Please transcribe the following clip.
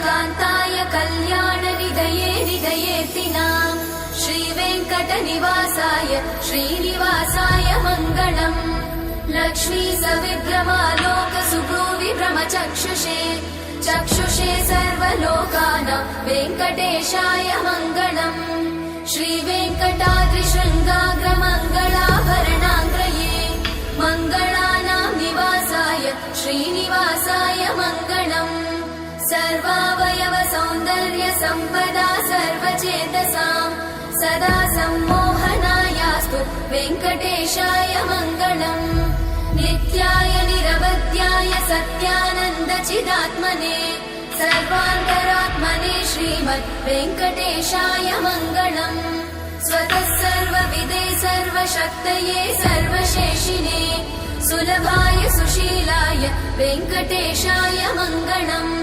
कान्ताय कल्याणनिधये निधयेऽर्तिनाम् श्रीवेङ्कटनिवासाय श्रीनिवासाय मङ्गलम् लक्ष्मी सविभ्रमालोक सुभ्रूविभ्रमचक्षुषे चक्षुषे सर्वलोकानां वेङ्कटेशाय मङ्गलम् श्रीवेङ्कटाद्रिशृङ्गाग्रमङ्गलाभरणाङ्ग्रये मङ्गलानां निवासाय श्रीनिवासाय मङ्गलम् सर्वावयव सौन्दर्य सम्पदा सर्वचेतसां सदा सम्मोहनायास्तु वेङ्कटेशाय मङ्गलम् नित्याय निरवध्याय सत्यानन्दचिदात्मने सर्वान्तरात्मने श्रीमद् वेङ्कटेशाय मङ्गलम् स्वतः सर्वविदे सर्वशक्तये सर्वशेषिने सुलभाय सुशीलाय वेङ्कटेशाय मङ्गलम्।